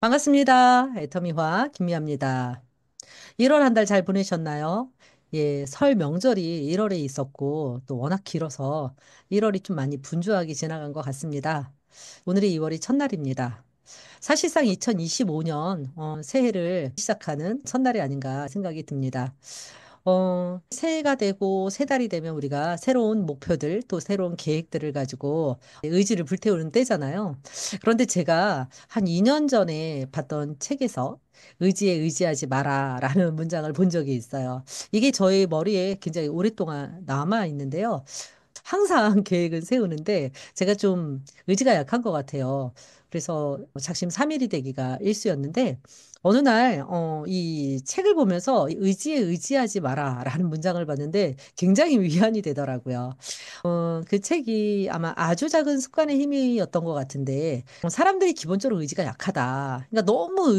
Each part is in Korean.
반갑습니다. 애터미화 김미아입니다. 1월 한 달 잘 보내셨나요? 예, 설 명절이 1월에 있었고 또 워낙 길어서 1월이 좀 많이 분주하게 지나간 것 같습니다. 오늘이 2월이 첫날입니다. 사실상 2025년 새해를 시작하는 첫날이 아닌가 생각이 듭니다. 새해가 되고 새 달이 되면 우리가 새로운 목표들 또 새로운 계획들을 가지고 의지를 불태우는 때잖아요. 그런데 제가 한 2년 전에 봤던 책에서 의지에 의지하지 마라라는 문장을 본 적이 있어요. 이게 저의 머리에 굉장히 오랫동안 남아 있는데요. 항상 계획은 세우는데 제가 좀 의지가 약한 것 같아요. 그래서 작심삼일이 되기가 일쑤였는데 어느 날, 이 책을 보면서 의지에 의지하지 마라 라는 문장을 봤는데 굉장히 위안이 되더라고요. 그 책이 아마 아주 작은 습관의 힘이었던 것 같은데 사람들이 기본적으로 의지가 약하다. 그러니까 너무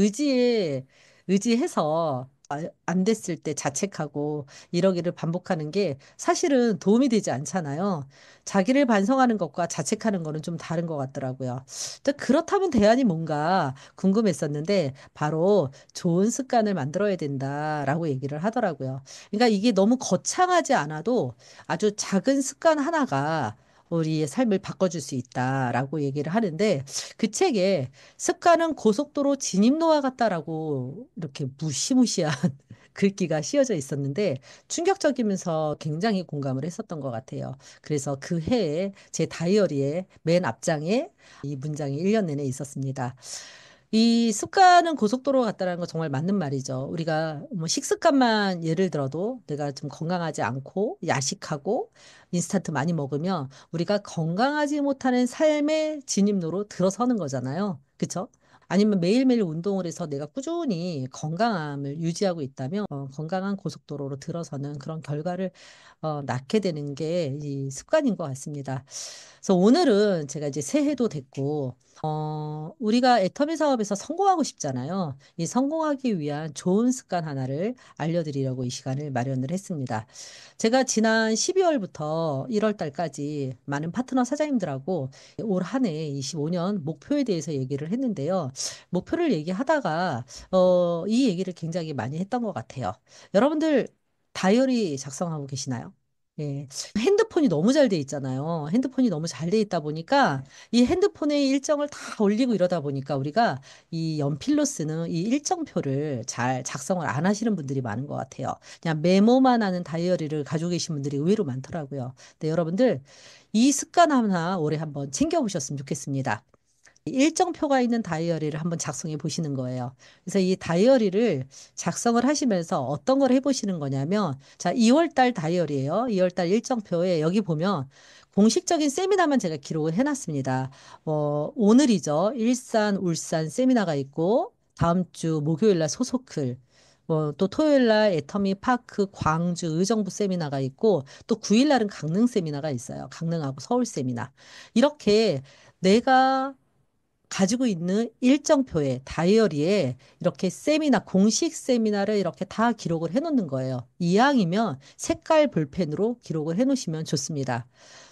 의지해서 안 됐을 때 자책하고 이러기를 반복하는 게 사실은 도움이 되지 않잖아요. 자기를 반성하는 것과 자책하는 거는 좀 다른 것 같더라고요. 또 그렇다면 대안이 뭔가 궁금했었는데 바로 좋은 습관을 만들어야 된다라고 얘기를 하더라고요. 그러니까 이게 너무 거창하지 않아도 아주 작은 습관 하나가 우리의 삶을 바꿔줄 수 있다라고 얘기를 하는데 그 책에 습관은 고속도로 진입로와 같다라고 이렇게 무시무시한 글귀가 씌어져 있었는데 충격적이면서 굉장히 공감을 했었던 것 같아요. 그래서 그 해에 제 다이어리에 맨 앞장에 이 문장이 1년 내내 있었습니다. 이 습관은 고속도로 같다라는 거 정말 맞는 말이죠. 우리가 뭐 식습관만 예를 들어도 내가 좀 건강하지 않고 야식하고 인스턴트 많이 먹으면 우리가 건강하지 못하는 삶의 진입로로 들어서는 거잖아요. 그쵸? 아니면 매일매일 운동을 해서 내가 꾸준히 건강함을 유지하고 있다면 건강한 고속도로로 들어서는 그런 결과를 낳게 되는 게 이 습관인 것 같습니다. 그래서 오늘은 제가 이제 새해도 됐고 우리가 애터미 사업에서 성공하고 싶잖아요. 이 성공하기 위한 좋은 습관 하나를 알려드리려고 이 시간을 마련을 했습니다. 제가 지난 12월부터 1월 달까지 많은 파트너 사장님들하고 올 한 해 25년 목표에 대해서 얘기를 했는데요. 목표를 얘기하다가 이 얘기를 굉장히 많이 했던 것 같아요. 여러분들 다이어리 작성하고 계시나요? 예. 핸드폰이 너무 잘 돼 있잖아요. 핸드폰이 너무 잘 돼 있다 보니까 이 핸드폰에 일정을 다 올리고 이러다 보니까 우리가 이 연필로 쓰는 이 일정표를 잘 작성을 안 하시는 분들이 많은 것 같아요. 그냥 메모만 하는 다이어리를 가지고 계신 분들이 의외로 많더라고요. 근데 여러분들 이 습관 하나 올해 한번 챙겨보셨으면 좋겠습니다. 일정표가 있는 다이어리를 한번 작성해 보시는 거예요. 그래서 이 다이어리를 작성을 하시면서 어떤 걸 해보시는 거냐면, 자, 2월 달 다이어리예요. 2월 달 일정표에 여기 보면 공식적인 세미나만 제가 기록을 해놨습니다. 오늘이죠. 일산, 울산 세미나가 있고, 다음 주 목요일 날 소속클, 또 토요일 날 애터미 파크 광주 의정부 세미나가 있고, 또 9일 날은 강릉 세미나가 있어요. 강릉하고 서울 세미나. 이렇게 내가 가지고 있는 일정표에 다이어리에 이렇게 세미나 공식 세미나를 이렇게 다 기록을 해 놓는 거예요. 이왕이면 색깔 볼펜으로 기록을 해 놓으시면 좋습니다.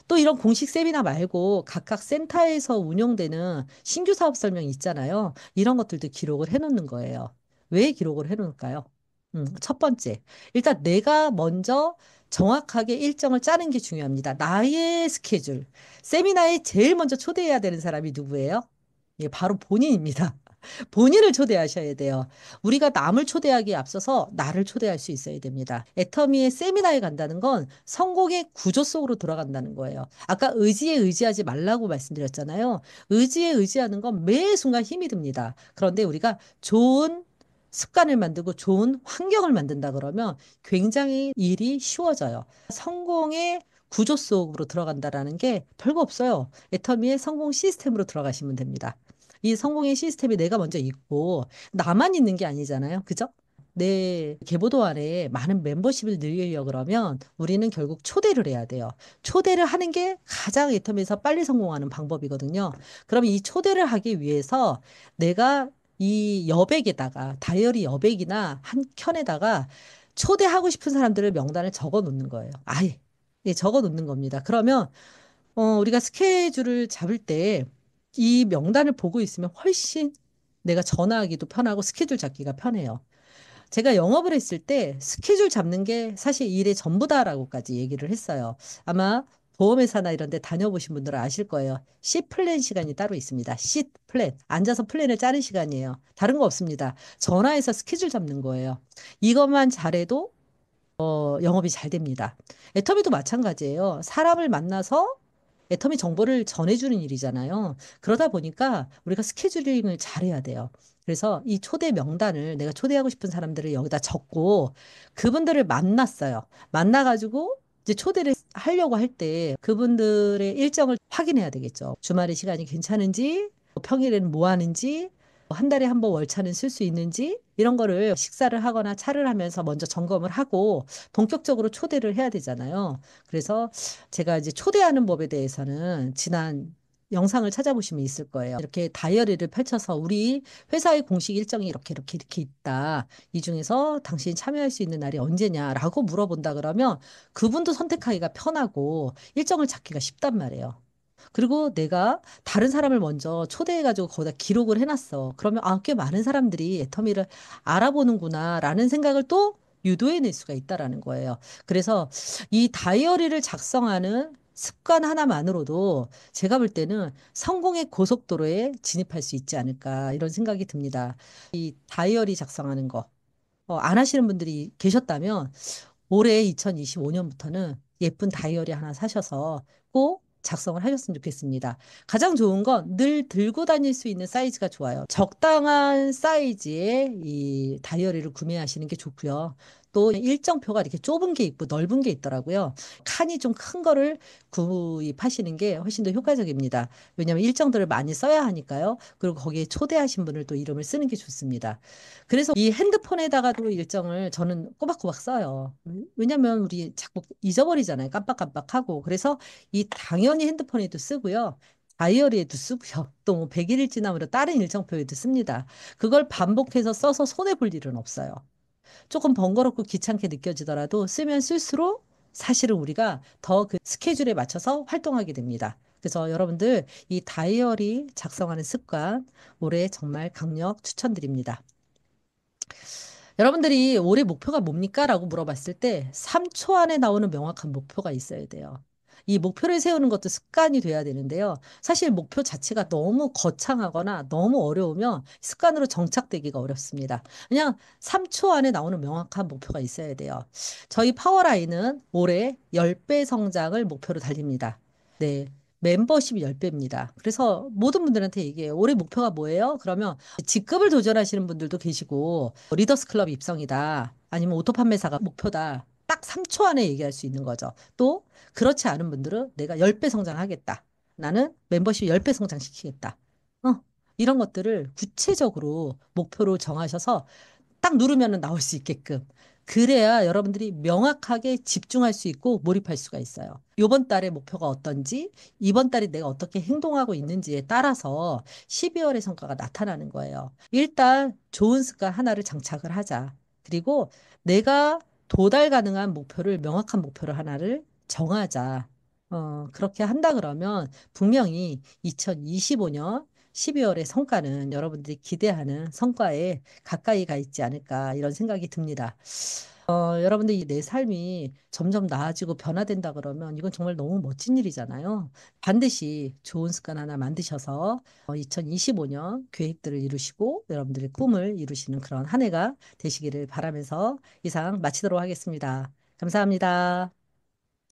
또 이런 공식 세미나 말고 각각 센터에서 운영되는 신규 사업 설명 있잖아요. 이런 것들도 기록을 해 놓는 거예요. 왜 기록을 해 놓을까요? 첫 번째, 일단 내가 먼저 정확하게 일정을 짜는 게 중요합니다. 나의 스케줄. 세미나에 제일 먼저 초대해야 되는 사람이 누구예요? 예, 바로 본인입니다. 본인을 초대하셔야 돼요. 우리가 남을 초대하기에 앞서서 나를 초대할 수 있어야 됩니다. 애터미의 세미나에 간다는 건 성공의 구조 속으로 들어간다는 거예요. 아까 의지에 의지하지 말라고 말씀드렸잖아요. 의지에 의지하는 건 매 순간 힘이 듭니다. 그런데 우리가 좋은 습관을 만들고 좋은 환경을 만든다 그러면 굉장히 일이 쉬워져요. 성공의 구조 속으로 들어간다라는 게 별거 없어요. 애터미의 성공 시스템으로 들어가시면 됩니다. 이 성공의 시스템이 내가 먼저 있고 나만 있는 게 아니잖아요. 그죠? 내 계보도 안에 많은 멤버십을 늘리려고 그러면 우리는 결국 초대를 해야 돼요. 초대를 하는 게 가장 애텀에서 빨리 성공하는 방법이거든요. 그럼 이 초대를 하기 위해서 내가 이 여백에다가 다이어리 여백이나 한 켠에다가 초대하고 싶은 사람들을 명단을 적어 놓는 거예요. 아예. 예, 적어 놓는 겁니다. 그러면 우리가 스케줄을 잡을 때 이 명단을 보고 있으면 훨씬 내가 전화하기도 편하고 스케줄 잡기가 편해요. 제가 영업을 했을 때 스케줄 잡는 게 사실 일의 전부다라고까지 얘기를 했어요. 아마 보험회사나 이런 데 다녀보신 분들은 아실 거예요. C 플랜 시간이 따로 있습니다. C 플랜. 앉아서 플랜을 짜는 시간이에요. 다른 거 없습니다. 전화해서 스케줄 잡는 거예요. 이것만 잘해도 영업이 잘 됩니다. 애터미도 마찬가지예요. 사람을 만나서 애터미 정보를 전해주는 일이잖아요. 그러다 보니까 우리가 스케줄링을 잘해야 돼요. 그래서 이 초대 명단을 내가 초대하고 싶은 사람들을 여기다 적고 그분들을 만났어요. 만나가지고 이제 초대를 하려고 할 때 그분들의 일정을 확인해야 되겠죠. 주말에 시간이 괜찮은지, 평일에는 뭐 하는지, 한 달에 한 번 월차는 쓸 수 있는지 이런 거를 식사를 하거나 차를 하면서 먼저 점검을 하고 본격적으로 초대를 해야 되잖아요. 그래서 제가 이제 초대하는 법에 대해서는 지난 영상을 찾아보시면 있을 거예요. 이렇게 다이어리를 펼쳐서 우리 회사의 공식 일정이 이렇게 있다. 이 중에서 당신이 참여할 수 있는 날이 언제냐라고 물어본다 그러면 그분도 선택하기가 편하고 일정을 잡기가 쉽단 말이에요. 그리고 내가 다른 사람을 먼저 초대해가지고 거기다 기록을 해놨어. 그러면 아, 꽤 많은 사람들이 애터미를 알아보는구나라는 생각을 또 유도해낼 수가 있다라는 거예요. 그래서 이 다이어리를 작성하는 습관 하나만으로도 제가 볼 때는 성공의 고속도로에 진입할 수 있지 않을까 이런 생각이 듭니다. 이 다이어리 작성하는 거, 안 하시는 분들이 계셨다면 올해 2025년부터는 예쁜 다이어리 하나 사셔서 꼭 작성을 하셨으면 좋겠습니다. 가장 좋은 건 늘 들고 다닐 수 있는 사이즈가 좋아요. 적당한 사이즈의 이 다이어리를 구매하시는 게 좋고요. 또 일정표가 이렇게 좁은 게 있고 넓은 게 있더라고요. 칸이 좀 큰 거를 구입하시는 게 훨씬 더 효과적입니다. 왜냐하면 일정들을 많이 써야 하니까요. 그리고 거기에 초대하신 분을 또 이름을 쓰는 게 좋습니다. 그래서 이 핸드폰에다가도 일정을 저는 꼬박꼬박 써요. 왜냐면 우리 자꾸 잊어버리잖아요. 깜빡깜빡하고. 그래서 이 당연히 핸드폰에도 쓰고요. 다이어리에도 쓰고요. 또뭐 100일 지나면 다른 일정표에도 씁니다. 그걸 반복해서 써서 손해 볼 일은 없어요. 조금 번거롭고 귀찮게 느껴지더라도 쓰면 쓸수록 사실은 우리가 더 그 스케줄에 맞춰서 활동하게 됩니다. 그래서 여러분들 이 다이어리 작성하는 습관 올해 정말 강력 추천드립니다. 여러분들이 올해 목표가 뭡니까? 라고 물어봤을 때 3초 안에 나오는 명확한 목표가 있어야 돼요. 이 목표를 세우는 것도 습관이 돼야 되는데요. 사실 목표 자체가 너무 거창하거나 너무 어려우면 습관으로 정착되기가 어렵습니다. 그냥 3초 안에 나오는 명확한 목표가 있어야 돼요. 저희 파워라인은 올해 10배 성장을 목표로 달립니다. 네. 멤버십이 10배입니다. 그래서 모든 분들한테 얘기해요. 올해 목표가 뭐예요? 그러면 직급을 도전하시는 분들도 계시고 리더스 클럽 입성이다. 아니면 오토 판매사가 목표다. 딱 3초 안에 얘기할 수 있는 거죠. 또 그렇지 않은 분들은 내가 10배 성장하겠다. 나는 멤버십 10배 성장시키겠다. 어, 이런 것들을 구체적으로 목표로 정하셔서 딱 누르면 나올 수 있게끔. 그래야 여러분들이 명확하게 집중할 수 있고 몰입할 수가 있어요. 이번 달의 목표가 어떤지, 이번 달에 내가 어떻게 행동하고 있는지에 따라서 12월의 성과가 나타나는 거예요. 일단 좋은 습관 하나를 장착을 하자. 그리고 내가 도달 가능한 목표를, 명확한 목표를 하나를 정하자. 그렇게 한다 그러면 분명히 2025년 12월의 성과는 여러분들이 기대하는 성과에 가까이 가 있지 않을까 이런 생각이 듭니다. 여러분들 이 내 삶이 점점 나아지고 변화된다 그러면 이건 정말 너무 멋진 일이잖아요. 반드시 좋은 습관 하나 만드셔서 2025년 계획들을 이루시고 여러분들의 꿈을 이루시는 그런 한 해가 되시기를 바라면서 이상 마치도록 하겠습니다. 감사합니다.